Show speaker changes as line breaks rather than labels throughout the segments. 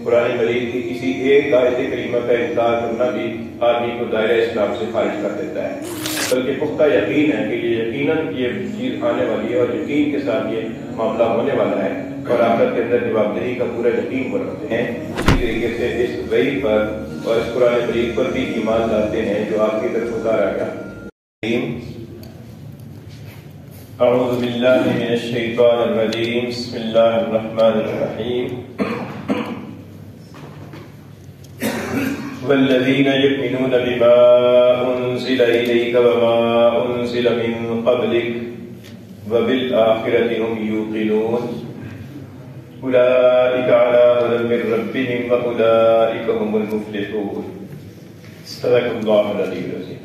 قرآن مجید کی کسی ایک آیت کریمہ کا انکار کرنا بھی آدمی کو دائرہ اسلام سے خارج کر دیتا ہے، بلکہ پختہ یقین ہے کہ یہ یقیناً یہ چیز آنے والی ہے اور یقین کے ساتھ یہ معاملہ ہونے والا ہے اور آخرت کے اندر جواب دہی کا پورا یقین کو رکھتے ہیں۔ اسی طریقے سے اس وحی پر اور اس قرآن مجید پر بھی ایمان لاتے ہیں جو آپ کی طرف اتارا گیا۔ اعوذ باللہ من الشیطان الرجیم، بسم اللہ الرحمن الرحیم۔ والذین یؤمنون بما انزل الیک وما انزل من قبلک وبالآخرۃ هم یوقنون اولئک علی ھدی من ربہم واولئک هم المفلحون۔ صدق اللہ العلی العظیم۔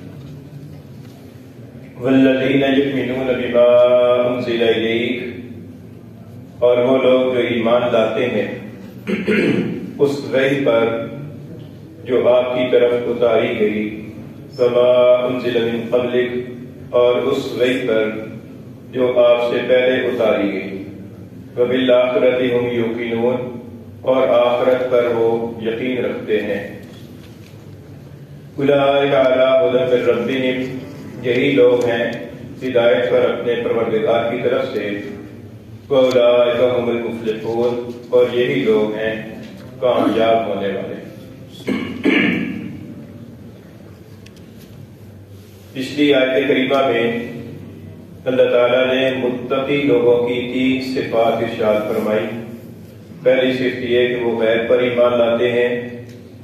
والذین یؤمنون بما انزل الیک، اور وہ لوگ جو ایمان لاتے ہیں اس وحی پر جو آپ کی طرف اتاری گئی، وما انزل من قبلک، اور اس وحی پر جو آپ سے پہلے اتاری گئی، وبالآخرۃ هم یوقنون، اور آخرت پر وہ یقین رکھتے ہیں۔ اولئک علی ھدی من ربہم، یہی لوگ ہیں ہدایت پر اپنے پروردگار کی طرف سے، وَأُولَٰئِکَ هُمُ الْمُفْلِحُونَ، اور یہی لوگ ہیں کامیاب ہونے والے۔ پچھلی آیت کریمہ میں اللہ تعالیٰ نے متقی لوگوں کی 3 صفات ارشاد فرمائی۔ پہلی صفت یہ کہ وہ غیب پر ایمان لاتے ہیں،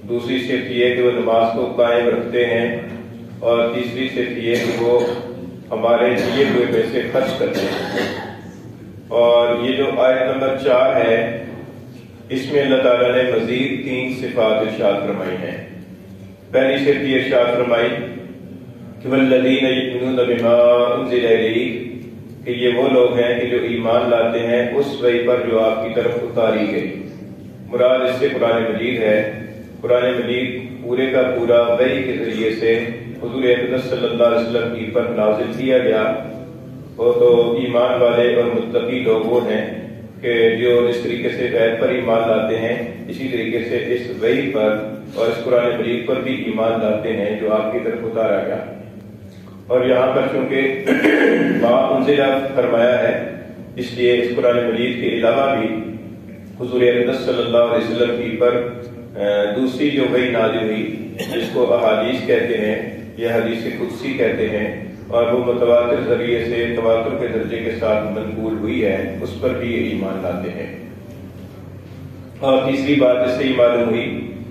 دوسری صفت یہ کہ وہ نماز کو قائم رکھتے ہیں، اور تیسری صرف یہ کہ وہ ہمارے دیے ہوئے پیسے خرچ کرتے ہیں۔ اور یہ جو آیت نمبر 4 ہے، اس میں اللہ تعالیٰ نے مزید 3 صفات ارشاد فرمائی ہیں۔ پہلی صرف یہ ارشاد فرمائی کہ والذین یؤمنون بما انزل الیک، کہ یہ وہ لوگ ہیں کہ جو ایمان لاتے ہیں اس وحی پر جو آپ کی طرف اتاری گئی۔ مراد اس سے قرآن مجید ہے۔ قرآن مجید پورے کا پورا وحی کے ذریعے سے حضور اقدس صلی اللہ علیہ وسلم کی پر نازل کیا گیا۔ وہ تو ایمان والے اور متقی لوگ وہ ہیں کہ جو اس طریقے سے غیب پر ایمان لاتے ہیں، اسی طریقے سے اس وحی پر اور اس قرآن مجید پر بھی ایمان لاتے ہیں جو آپ کی طرف اتارا گیا۔ اور یہاں پر چونکہ ما انزل فرمایا ہے، اس لیے اس قرآن مجید کے علاوہ بھی حضور اقدس صلی اللہ علیہ وسلم کی پر دوسری جو وحی نازل ہوئی، جس کو احادیث کہتے ہیں یا حدیث قدسی کہتے ہیں، اور وہ متواتر ذریعے سے تواتر کے درجے کے ساتھ منقول ہوئی ہے، اس پر بھی یہ ایمان لاتے ہیں۔ اور تیسری بات اس سے یہ معلوم ہوئی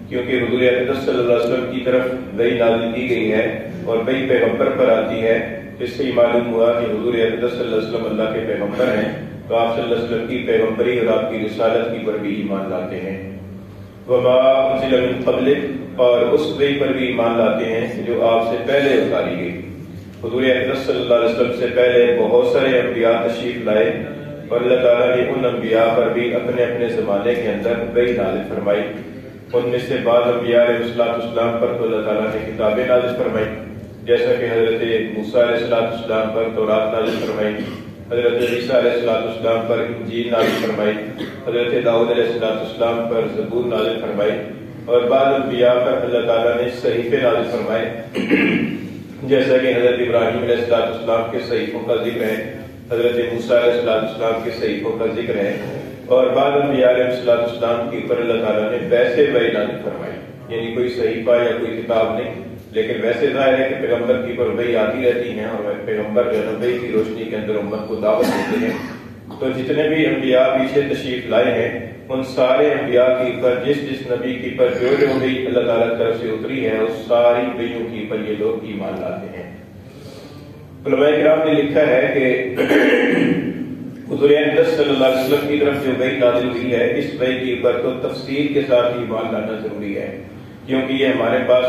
کیونکہ حضور اقدس صلی اللہ علیہ وسلم کی طرف وحی نازل کی گئی ہے اور وحی پیغمبر پر آتی ہے، اس سے یہ معلوم ہوا کہ حضور اقدس صلی اللہ علیہ وسلم اللہ کے پیغمبر ہیں، تو آپ صلی اللہ علیہ وسلم کی پیغمبری اور آپ کی رسالت کی پر بھی ایمان لاتے ہیں۔ وما انزل من قبلک، اور اس وحی پر بھی ایمان لاتے ہیں جو آپ سے پہلے اتاری گئی۔ حضور اقدس صلی اللہ علیہ وسلم سے پہلے بہت سارے انبیاء تشریف لائے، اور اللہ تعالیٰ نے ان انبیاء پر بھی اپنے اپنے زمانے کے اندر وحی نازل فرمائی۔ ان میں سے بعض انبیاء علیہ السلام پر تو اللہ تعالیٰ نے کتابیں نازل فرمائی، جیسا کہ حضرت موسیٰ علیہ السلام پر تورات نازل فرمائی، حضرت عیسیٰ علیہ السلام پر انجیل نازل فرمائی، حضرت داؤد علیہ السلام پر زبور نازل فرمائی، اور بعض انبیاء پر اللہ تعالیٰ نے صحیفے نازل فرمائے، جیسا کہ حضرت ابراہیم علیہ السلام کے صحیفوں کا ذکر ہے، حضرت موسیٰ علیہ السلام کے صحیفوں کا ذکر ہے، اور بعض انبیاء علیہ السلام کے اوپر اللہ تعالیٰ نے ویسے وحی نازل فرمائی، یعنی کوئی صحیفہ یا کوئی کتاب نہیں، لیکن ویسے ظاہر ہے کہ پیغمبر کی پر وحی آتی رہتی ہیں، اور پیغمبر جو ہے وحی کی روشنی کے اندر امت کو دعوت دیتے ہیں۔ تو جتنے بھی انبیاء پیچھے تشریف لائے ہیں، ان سارے انبیاء کی پر جس نبی کی پر جو وحی اللہ تعالیٰ کی طرف سے اتری ہے، اس ساری وحیوں کی پر یہ لوگ ایمان لاتے ہیں۔ علماء کرام نے لکھا ہے کہ حضور اقدس صلی اللہ علیہ وسلم کی طرف جو وحی نازل ہوئی ہے، اس وحی کی پر تو تفصیل کے ساتھ ایمان لانا ضروری ہے، کیونکہ یہ ہمارے پاس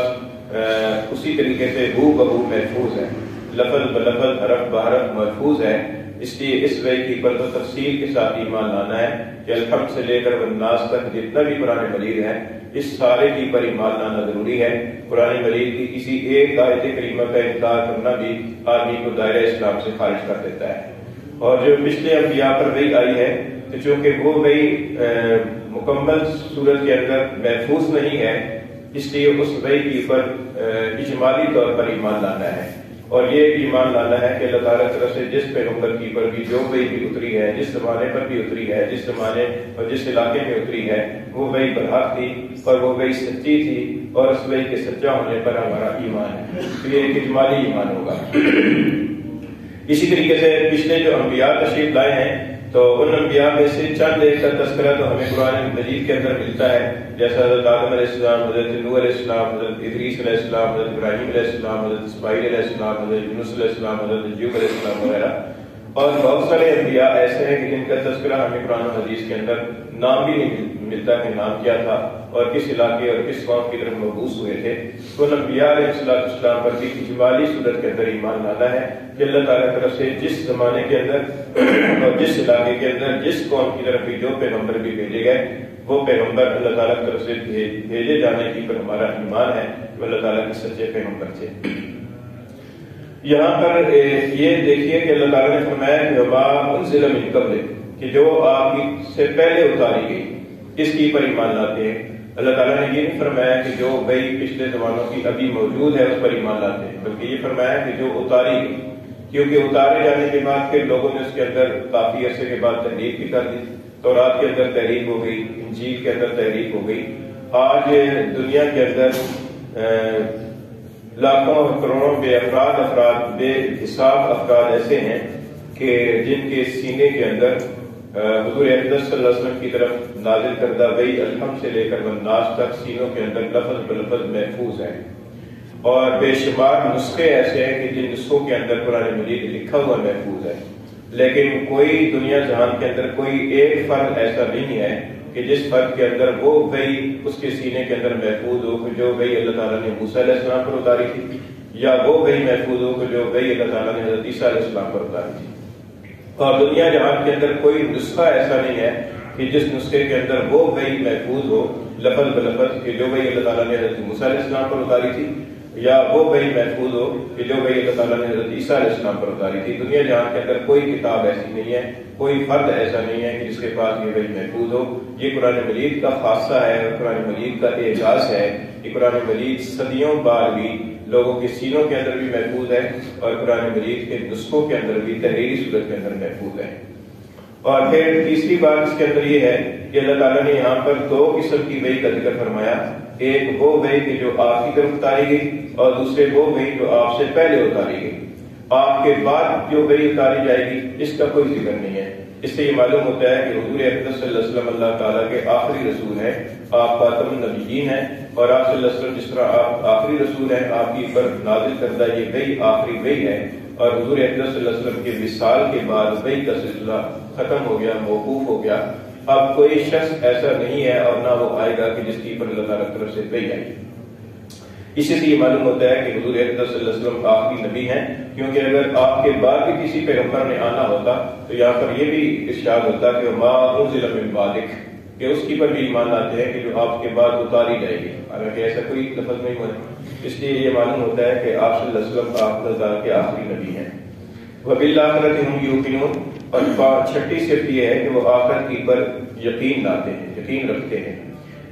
اسی طریقے سے ہو بہو محفوظ ہے، لفظ بلفظ حرف بحرف محفوظ ہے، اس لیے اس وحی کی پر تو تفصیل کے ساتھ ایمان لانا ہے کہ الحمد سے لے کر والناس تک جتنا بھی قرآن مجید ہے، اس سارے کی پر ایمان لانا ضروری ہے۔ قرآن مجید کی کسی ایک آیت کریمہ کا انکار کرنا بھی آدمی کو دائرہ اسلام سے خارج کر دیتا ہے۔ اور جو پچھلے انبیاء پر وحی آئی ہے، تو چونکہ وہ وحی مکمل صورت کے اندر محفوظ نہیں ہے، اس لیے اس وحی کے اوپر اجمالی طور پر ایمان لانا ہے، اور یہ ایمان لانا ہے کہ اللہ تعالیٰ کی طرف سے جس پیغمبر کی پر بھی جو وحی بھی اتری ہے، جس زمانے پر بھی اتری ہے، جس زمانے اور جس علاقے میں اتری ہے، وہ وحی برحق تھی اور وہ وحی سچی تھی، اور اس وحی کے سچا ہونے پر ہمارا ایمان ہے، تو یہ ایک اجمالی ایمان ہوگا۔ اسی طریقے سے پچھلے جو انبیاء تشریف لائے ہیں، تو ان انبیاء میں سے چند ایک کا تذکرہ تو ہمیں قرآن مجید کے اندر ملتا ہے، جیسا حضرت آدم علیہ السلام، حضرت نوح علیہ السلام، حضرت ادریس علیہ السلام، حضرت ابراہیم علیہ السلام، حضرت اسماعیل علیہ السلام، حضرت یونس علیہ السلام، حضرت ایوب علیہ السلام وغیرہ، اور بہت سارے انبیاء ایسے ہیں کہ جن کا تذکرہ ہمیں قرآن و حدیث کے اندر نام بھی نہیں ملتا کہ نام کیا تھا اور کس علاقے اور کس قوم کی طرف مبعوث ہوئے تھے۔ تو ان انبیاء علیہ السلام پر بھی اجمالی صورت کے اندر ایمان لانا ہے کہ اللہ تعالیٰ کی طرف سے جس زمانے کے اندر اور جس علاقے کے اندر جس قوم کی طرف بھی جو پیغمبر بھی بھیجے گئے، وہ پیغمبر اللہ تعالیٰ کی طرف سے بھیجے جانے کی پر ہمارا ایمان ہے، وہ اللہ تعالیٰ کے سچے پیغمبر تھے۔ یہاں پر یہ دیکھیے کہ اللہ تعالیٰ نے فرمایا کہ وما انزل من قبل، کہ جو آپ سے پہلے اتاری گئی اس کی پر ایمان لاتے ہیں۔ اللہ تعالیٰ نے یہ نہیں فرمایا کہ جو وحی پچھلے زمانوں کی ابھی موجود ہے اس پر ایمان لاتے ہیں، بلکہ یہ فرمایا کہ جو اتاری گئی، کیونکہ اتارے جانے کے بعد پھر لوگوں نے اس کے اندر کافی عرصے کے بعد تحریف بھی کر دی، تورات کے اندر تحریف ہو گئی، انجیل کے اندر تحریف ہو گئی۔ آج دنیا کے اندر لاکھوں اور کروڑوں بے بے حساب افراد ایسے ہیں کہ جن کے سینے کے اندر حضور اقدس صلی اللہ علیہ وسلم کی طرف نازل کردہ وحی الحمد سے لے کر والناس تک سینوں کے اندر لفظ بلفظ محفوظ ہے، اور بے شمار نسخے ایسے ہیں کہ جن نسخوں کے اندر قرآن مجید لکھا ہوا محفوظ ہے، لیکن کوئی دنیا جہان کے اندر کوئی ایک فرد ایسا نہیں ہے کہ جس فرد کے اندر وہ وحی اس کے سینے کے اندر محفوظ ہو کہ جو وحی اللہ تعالیٰ نے موسیٰ علیہ السلام پر اتاری تھی، یا وہ وحی محفوظ ہو کہ جو وحی اللہ تعالیٰ نے حضرت عیسیٰ علیہ السلام پر اتاری تھی۔ اور دنیا جہان کے اندر کوئی نسخہ ایسا نہیں ہے کہ جس نسخے کے اندر وہ وحی محفوظ ہو لفظ بلفظ کہ جو وحی اللہ تعالیٰ نے حضرت موسیٰ علیہ السلام پر اتاری تھی، یا وہ وحی محفوظ ہو کہ جو وحی اللہ تعالیٰ نے حضرت عیسیٰ علیہ السلام پر اتاری تھی۔ دنیا جہان کے اندر کوئی کتاب ایسی نہیں ہے، کوئی فرد ایسا نہیں ہے کہ جس کے پاس یہ وحی محفوظ ہو۔ یہ قرآن مجید کا خاصہ ہے اور قرآن مجید کا اعجاز ہے کہ قرآن مجید صدیوں بعد بھی لوگوں کے سینوں کے اندر بھی محفوظ ہے، اور قرآن مجید کے نسخوں کے اندر بھی تحریری صورت کے اندر محفوظ ہے۔ اور پھر تیسری بات اس کے اندر یہ ہے کہ اللہ تعالیٰ نے یہاں پر دو قسم کی وحی کا ذکر فرمایا، ایک وہ وحی کہ جو آپ کی طرف اتاری گئی، اور دوسرے وہ وحی جو آپ سے پہلے اتاری گئی۔ آپ کے بعد جو وحی اتاری جائے گی اس کا کوئی ذکر نہیں ہے۔ اس سے یہ معلوم ہوتا ہے کہ حضور اقدس صلی اللہ علیہ وسلم اللہ تعالیٰ کے آخری رسول ہیں، آپ خاتم النبیین ہیں، اور آپ صلی اللہ علیہ وسلم جس طرح آپ آخری رسول ہیں، آپ کی پر نازل کردہ یہ وحی آخری وحی ہے، اور حضور اقدس صلی اللہ علیہ وسلم کے وصال کے بعد وحی کا سلسلہ ختم ہو گیا، موقوف ہو گیا۔ اب کوئی شخص ایسا نہیں ہے اور نہ وہ آئے گا کہ جس کی پر اللہ تعالیٰ کی طرف سے وحی آئی۔ اسی سے یہ معلوم ہوتا ہے کہ حضور اقدس صلی اللہ علیہ وسلم آخری نبی ہیں، کیونکہ اگر آپ کے بعد بھی کسی پیغمبر نے آنا ہوتا تو یہاں پر یہ بھی ارشاد ہوتا کہ ما انزل من بعدک، کہ اس کی پر بھی ایمان لاتے ہیں کہ جو آپ کے بعد اتاری جائے گی، حالانکہ ایسا کوئی لفظ نہیں ہوا۔ اس لیے یہ معلوم ہوتا ہے کہ آپ صلی اللہ علیہ وسلم اللہ تعالیٰ کے آخری نبی ہیں۔ وبالآخرۃ ہم یوقنون، اور چھٹی صرف یہ ہے کہ وہ آخرت کی پر یقین لاتے ہیں، یقین رکھتے ہیں۔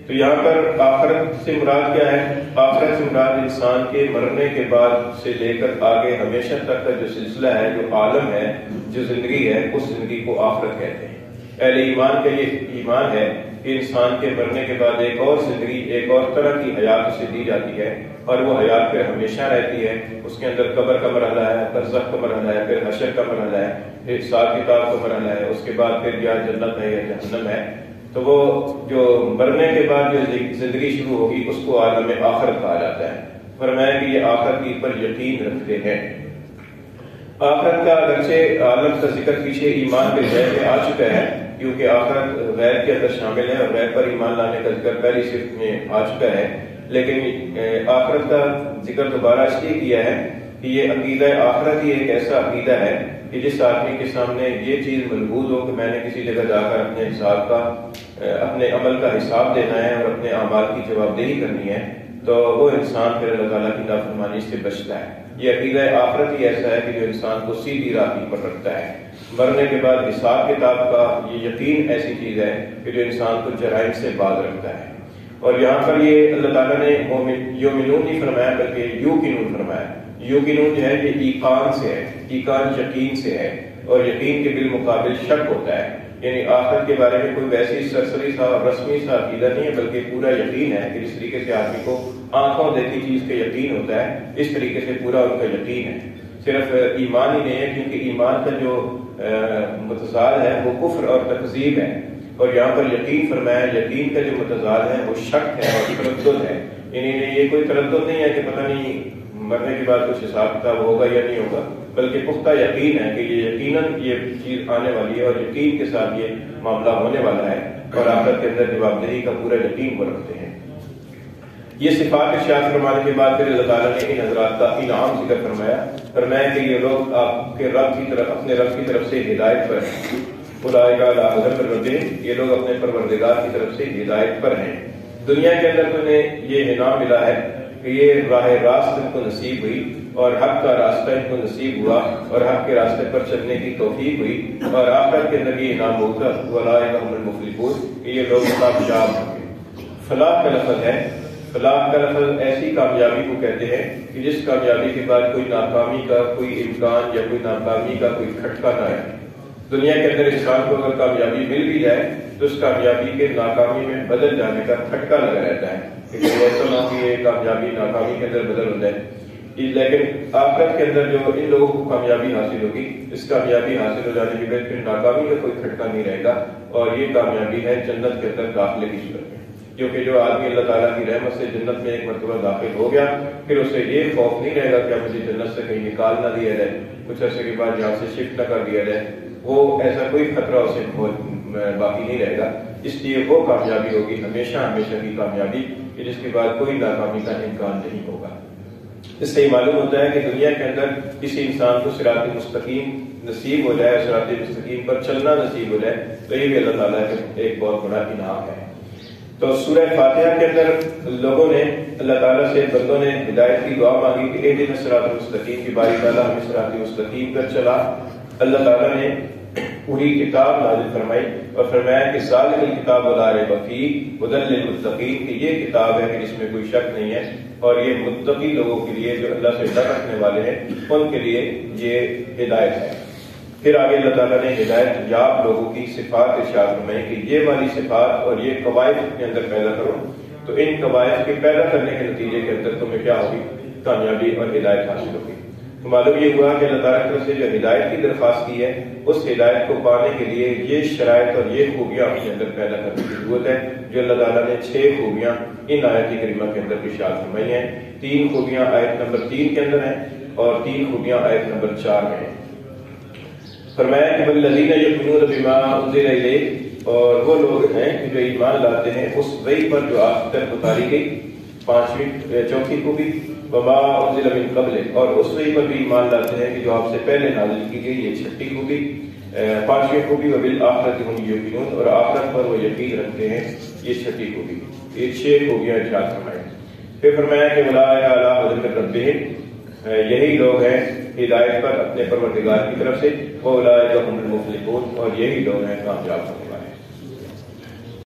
تو یہاں پر آخرت سے مراد کیا ہے؟ آخرت سے مراد انسان کے مرنے کے بعد سے لے کر آگے ہمیشہ تک کا جو سلسلہ ہے، جو عالم ہے، جو زندگی ہے، اس زندگی کو آخرت کہتے ہیں۔ اہل ایمان کا یہ ایمان ہے کہ انسان کے مرنے کے بعد ایک اور زندگی، ایک اور طرح کی حیات اسے دی جاتی ہے، اور وہ حیات پھر ہمیشہ رہتی ہے۔ اس کے اندر قبر کا مرحلہ ہے، برزخ کا مرحلہ ہے، پھر حشر کا مرحلہ ہے، پھر حساب کتاب کا مرحلہ ہے، اس کے بعد پھر یا جنت ہے یا جہنم ہے۔ تو وہ جو مرنے کے بعد جو زندگی شروع ہوگی اس کو عالم آخرت کہا جاتا ہے۔ فرمایا کہ یہ آخرت کی پر یقین رکھتے ہیں۔ آخرت کا اگرچہ عالم کا ذکر پیچھے ایمان کے غیب میں آ چکا ہے، کیونکہ آخرت غیب کے اندر شامل ہے اور غیب پر ایمان لانے کا ذکر پہلی صفت میں آ چکا ہے، لیکن آخرت کا ذکر دوبارہ اس لیے کیا ہے کہ یہ عقیدہ آخرت ہی ایک ایسا عقیدہ ہے کہ جس آدمی کے سامنے یہ چیز ملحوظ ہو کہ میں نے کسی جگہ جا کر اپنے حساب کا، اپنے عمل کا حساب دینا ہے اور اپنے اعمال کی جواب دہی کرنی ہے، تو وہ انسان پھر اللہ تعالیٰ کی نافرمانی سے بچتا ہے۔ یہ عقیدہ آخرت ہی ایسا ہے کہ جو انسان کو سیدھی راہ پر رکھتا ہے۔ مرنے کے بعد حساب کتاب کا یہ یقین ایسی چیز ہے کہ جو انسان کو جرائم سے باز رکھتا ہے۔ اور یہاں پر یہ اللہ تعالیٰ نے یومنون نہیں فرمایا بلکہ یوقنون فرمایا۔ یوقنون جو ہے یہ ایقان سے ہے، ایقان یقین سے ہے، اور یقین کے بالمقابل شک ہوتا ہے، یعنی آخرت کے بارے میں کوئی ویسی سرسری سا رسمی سا عقیدہ نہیں ہے بلکہ پورا یقین ہے کہ جس طریقے سے آدمی کو آنکھوں دیکھی چیز کا یقین ہوتا ہے اس طریقے سے پورا ان کا یقین ہے۔ صرف ایمان ہی نہیں ہے، کیونکہ ایمان کا جو متضاد ہے وہ کفر اور تکذیب ہے، اور یہاں پر یقین فرمایا یقین کا جو متضاد ہے وہ شک ہے اور تردد ہے، یعنی یہ کوئی تردد نہیں ہے کہ پتہ نہیں مرنے کے بعد کچھ حساب کتاب ہوگا یا نہیں ہوگا، بلکہ پختہ یقین ہے کہ یہ یقیناً یہ چیز آنے والی ہے اور یقین کے ساتھ یہ معاملہ ہونے والا ہے، اور آخرت کے اندر جواب دہی کا پورا یقین وہ رکھتے ہیں۔ یہ صفات ارشاد فرمانے کے بعد پھر اللہ تعالیٰ نے ان حضرات کا انعام ذکر فرمایا کہ یہ لوگ آپ کے رب کی طرف، اپنے رب کی طرف سے ہدایت پر ہیں۔ اولئک علی ھدی من ربہم، یہ لوگ اپنے پروردگار کی طرف سے ہدایت پر ہیں۔ دنیا کے اندر تو انہیں یہ انعام ملا ہے کہ یہ راہ راست ان کو نصیب ہوئی اور حق کا راستہ ان کو نصیب ہوا اور حق کے راستے پر چلنے کی توفیق ہوئی، اور آخرت کے اندر یہ انعام ہوگا اولئک ھم المفلحون کہ یہ لوگ کامیاب ہوں گے۔ فلاح کا لفظ ہے، فلاح کا لفظ ایسی کامیابی کو کہتے ہیں کہ جس کامیابی کے بعد کوئی ناکامی کا کوئی امکان یا کوئی ناکامی کا کوئی کھٹکا نہ ہے۔ دنیا کے اندر انسان کو اگر کامیابی مل بھی جائے تو اس کامیابی کے ناکامی میں بدل جانے کا کھٹکا لگا رہتا ہے کہ ایسا نہ کہ یہ کامیابی ناکامی کے اندر بدل ہو جائے۔ لیکن آخرت کے اندر جو ان لوگوں کو کامیابی حاصل ہوگی، اس کامیابی حاصل ہو جانے کے بعد پھر ناکامی کا کوئی کھٹکا نہیں رہے گا، اور یہ کامیابی ہے جنت کے اندر داخلے کی صورت میں، کیونکہ جو آدمی اللہ تعالیٰ کی رحمت سے جنت میں ایک مرتبہ داخل ہو گیا پھر اسے یہ خوف نہیں رہے گا کہ مجھے جنت سے کہیں نکال نہ دیا جائے، کچھ عرصے کے بعد یہاں سے شفٹ نہ کر دیا جائے، وہ ایسا کوئی خطرہ اسے باقی نہیں رہے گا۔ اس لیے وہ کامیابی ہوگی ہمیشہ ہمیشہ کی کامیابی کہ جس کے بعد کوئی ناکامی کا امکان نہیں ہوگا۔ اس سے یہ معلوم ہوتا ہے کہ دنیا کے اندر کسی انسان کو صراط مستقیم نصیب ہو جائے، صراط مستقیم پر چلنا نصیب ہو جائے تو یہ بھی اللہ تعالیٰ کا ایک بہت بڑا انعام ہے۔ تو سورہ فاتحہ کے اندر لوگوں نے اللہ تعالیٰ سے، بندوں نے ہدایت کی دعا مانگی کہ اہدنا الصراط المستقیم، کی باری تعالیٰ ہمیں صراط مستقیم پر چلا۔ اللہ تعالیٰ نے پوری کتاب نازل فرمائی اور فرمایا کہ ذالک الکتاب لا ریب فیہ ھدی للمتقین، کہ یہ کتاب ہے کہ جس میں کوئی شک نہیں ہے، اور یہ متقی لوگوں کے لیے جو اللہ سے ڈر رکھنے والے ہیں ان کے لیے یہ ہدایت ہے۔ پھر آگے اللہ تعالیٰ نے ہدایت یاب لوگوں کی صفات ارشاد فرمائی کہ یہ والی صفات اور یہ قواعد کے اندر پیدا کرو، تو ان قواعد کے پیدا کرنے کے نتیجے کے اندر تمہیں کیا ہوگی؟ کامیابی اور ہدایت حاصل ہوگی۔ تو معلوم یہ ہوا کہ اللہ تعالیٰ کی طرف سے جو ہدایت کی درخواست کی ہے اس ہدایت کو پانے کے لیے یہ شرائط اور یہ خوبیاں اپنے اندر پیدا کرنے کی ضرورت ہے، جو اللہ تعالیٰ نے 6 خوبیاں ان آیت کریمہ کے اندر ارشاد فرمائی ہیں۔ 3 خوبیاں آیت نمبر 3 کے اندر ہیں اور 3 خوبیاں آیت نمبر 4 میں ہیں۔ فرمایا کہ والذین یؤمنون بما انزل الیک، اور وہ لوگ ہیں کہ جو ایمان لاتے ہیں اس وحی پر جو آپ تک اتاری گئی، 4 خوبی، وما انزل من قبل، اور اس وحی پر بھی ایمان لاتے ہیں کہ جو آپ سے پہلے نازل کی گئی، یہ 6 خوبی، 5 خوبی، وبالآخرۃ ھم یوقنون، اور آخرت پر وہ یقین رکھتے ہیں، یہ 6 خوبی، یہ 6 خوبیاں ارشاد فرمائیں۔ پھر فرمایا کہ اولئک علی ھدی من ربہم، یہی لوگ ہیں ہدایت پر اپنے پروردگار کی طرف سے، واولئک ھم المفلحون، اور یہی لوگ ہیں کامیاب ہونے والے۔